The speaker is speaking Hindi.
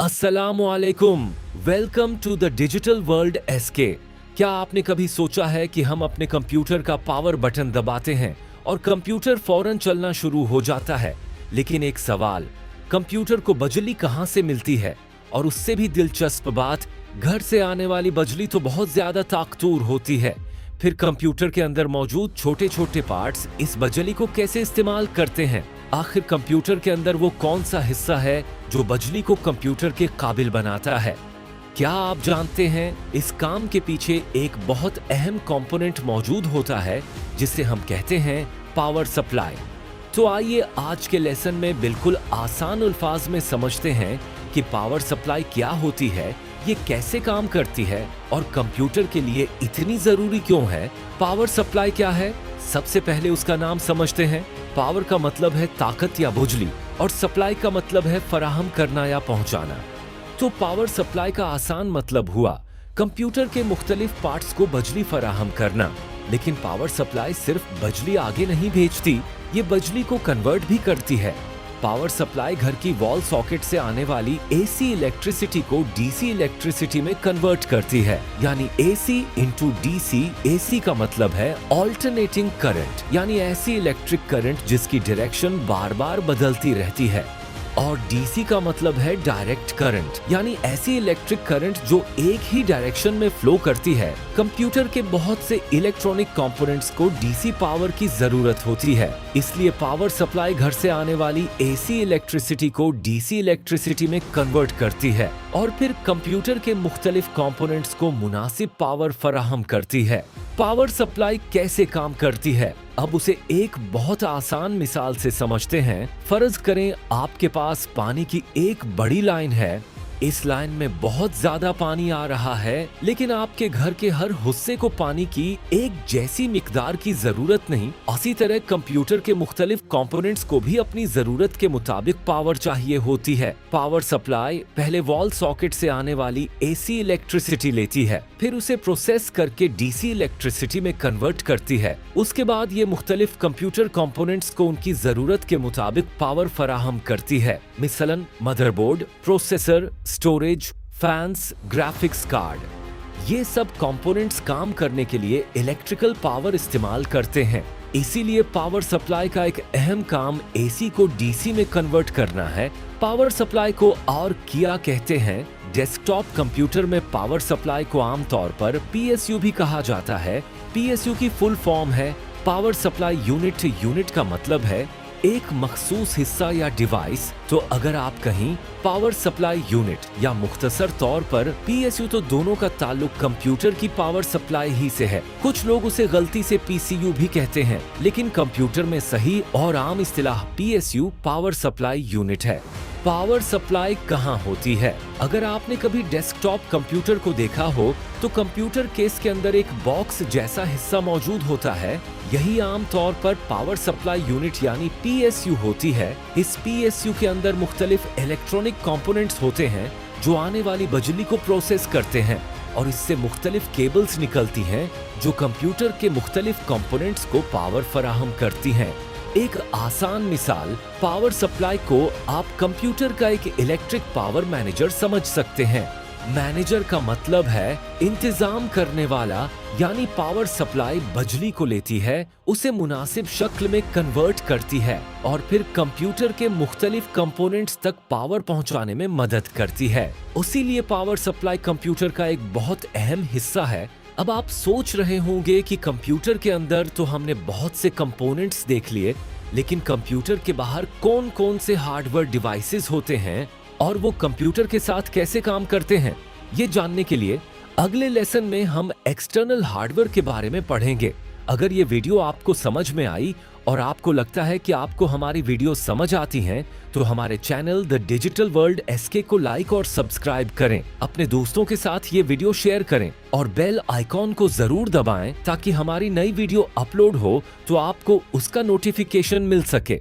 अस्सलामुअलैकुम, welcome to the digital world SK. क्या आपने कभी सोचा है कि हम अपने कंप्यूटर का पावर बटन दबाते हैं और कंप्यूटर फौरन चलना शुरू हो जाता है? लेकिन एक सवाल, कंप्यूटर को बिजली कहां से मिलती है? और उससे भी दिलचस्प बात, घर से आने वाली बिजली तो बहुत ज्यादा ताकतवर होती है। फिर कंप्यूटर के अंदर मौजूद छोटे छोटे पार्ट्स इस बिजली को कैसे इस्तेमाल करते हैं? आखिर कंप्यूटर के अंदर वो कौन सा हिस्सा है जो बिजली को कंप्यूटर के काबिल बनाता है? क्या आप जानते हैं इस काम के पीछे एक बहुत अहम कंपोनेंट मौजूद होता है जिसे हम कहते हैं पावर सप्लाई। तो आइए आज के लेसन में बिल्कुल आसान अल्फाज में समझते हैं कि पावर सप्लाई क्या होती है, ये कैसे काम करती है और कंप्यूटर के लिए इतनी जरूरी क्यों है। पावर सप्लाई क्या है? सबसे पहले उसका नाम समझते हैं। पावर का मतलब है ताकत या बिजली और सप्लाई का मतलब है फराहम करना या पहुंचाना। तो पावर सप्लाई का आसान मतलब हुआ कंप्यूटर के मुख्तलिफ पार्ट्स को बिजली फराहम करना। लेकिन पावर सप्लाई सिर्फ बिजली आगे नहीं भेजती, ये बिजली को कन्वर्ट भी करती है। पावर सप्लाई घर की वॉल सॉकेट से आने वाली एसी इलेक्ट्रिसिटी को डीसी इलेक्ट्रिसिटी में कन्वर्ट करती है, यानी एसी इंटू डीसी। एसी का मतलब है ऑल्टरनेटिंग करंट, यानी ऐसी इलेक्ट्रिक करंट जिसकी डायरेक्शन बार बार बदलती रहती है। और डीसी का मतलब है डायरेक्ट करंट, यानी ऐसी इलेक्ट्रिक करंट जो एक ही डायरेक्शन में फ्लो करती है। कंप्यूटर के बहुत से इलेक्ट्रॉनिक कंपोनेंट्स को डीसी पावर की जरूरत होती है, इसलिए पावर सप्लाई घर से आने वाली एसी इलेक्ट्रिसिटी को डीसी इलेक्ट्रिसिटी में कन्वर्ट करती है और फिर कंप्यूटर के मुख्तलिफ कंपोनेंट्स को मुनासिब पावर फराहम करती है। पावर सप्लाई कैसे काम करती है, अब उसे एक बहुत आसान मिसाल से समझते हैं। फर्ज करें आपके पास पानी की एक बड़ी लाइन है। इस लाइन में बहुत ज्यादा पानी आ रहा है, लेकिन आपके घर के हर हिस्से को पानी की एक जैसी मिकदार की जरूरत नहीं। इसी तरह कंप्यूटर के मुख्तलिफ कंपोनेंट्स को भी अपनी जरूरत के मुताबिक पावर चाहिए होती है। पावर सप्लाई पहले वॉल सॉकेट से आने वाली एसी इलेक्ट्रिसिटी लेती है, फिर उसे प्रोसेस करके डीसी इलेक्ट्रिसिटी में कन्वर्ट करती है। उसके बाद ये मुख्तलिफ कंप्यूटर कंपोनेंट्स को उनकी जरूरत के मुताबिक पावर फराहम करती है। मिसलन motherboard, processor, storage, fans, graphics card, ये सब कंपोनेंट्स काम करने के लिए इलेक्ट्रिकल पावर इस्तेमाल करते हैं। इसीलिए पावर सप्लाई का एक अहम काम एसी को डीसी में कन्वर्ट करना है। पावर सप्लाई को और किया कहते हैं। डेस्कटॉप कंप्यूटर में पावर सप्लाई को आमतौर पर पीएसयू भी कहा जाता है। पीएसयू की फुल फॉर्म है पावर सप्लाई यूनिट। यूनिट का मतलब है एक मखसूस हिस्सा या डिवाइस। तो अगर आप कहीं पावर सप्लाई यूनिट या मुख्तसर तौर पर पीएसयू, तो दोनों का ताल्लुक कंप्यूटर की पावर सप्लाई ही से है। कुछ लोग उसे गलती से पीसीयू भी कहते हैं, लेकिन कंप्यूटर में सही और आम इस्तिलाह पीएसयू पावर सप्लाई यूनिट है। पावर सप्लाई कहाँ होती है? अगर आपने कभी डेस्कटॉप कंप्यूटर को देखा हो तो कंप्यूटर केस के अंदर एक बॉक्स जैसा हिस्सा मौजूद होता है। यही आम तौर पर पावर सप्लाई यूनिट यानी पीएसयू होती है। इस पीएसयू के अंदर मुख्तलिफ इलेक्ट्रॉनिक कंपोनेंट्स होते हैं जो आने वाली बिजली को प्रोसेस करते हैं और इससे मुख्तलिफ केबल्स निकलती हैं जो कंप्यूटर के मुख्तलिफ कंपोनेंट्स को पावर फराहम करती हैं। एक आसान मिसाल, पावर सप्लाई को आप कंप्यूटर का एक इलेक्ट्रिक पावर मैनेजर समझ सकते हैं। मैनेजर का मतलब है इंतजाम करने वाला, यानी पावर सप्लाई बिजली को लेती है, उसे मुनासिब शक्ल में कन्वर्ट करती है और फिर कंप्यूटर के मुख्तलिफ कंपोनेंट्स तक पावर पहुंचाने में मदद करती है। इसीलिए पावर सप्लाई कंप्यूटर का एक बहुत अहम हिस्सा है। अब आप सोच रहे होंगे कि कंप्यूटर के अंदर तो हमने बहुत से कंपोनेंट्स देख लिए, लेकिन कंप्यूटर के बाहर कौन कौन से हार्डवेयर डिवाइसेस होते हैं और वो कंप्यूटर के साथ कैसे काम करते हैं, ये जानने के लिए अगले लेसन में हम एक्सटर्नल हार्डवेयर के बारे में पढ़ेंगे। अगर ये वीडियो आपको समझ में आई और आपको लगता है कि आपको हमारी वीडियो समझ आती हैं, तो हमारे channel the digital world SK को लाइक और सब्सक्राइब करें। अपने दोस्तों के साथ ये वीडियो शेयर करें और बेल आइकॉन को जरूर दबाएं ताकि हमारी नई वीडियो अपलोड हो तो आपको उसका नोटिफिकेशन मिल सके।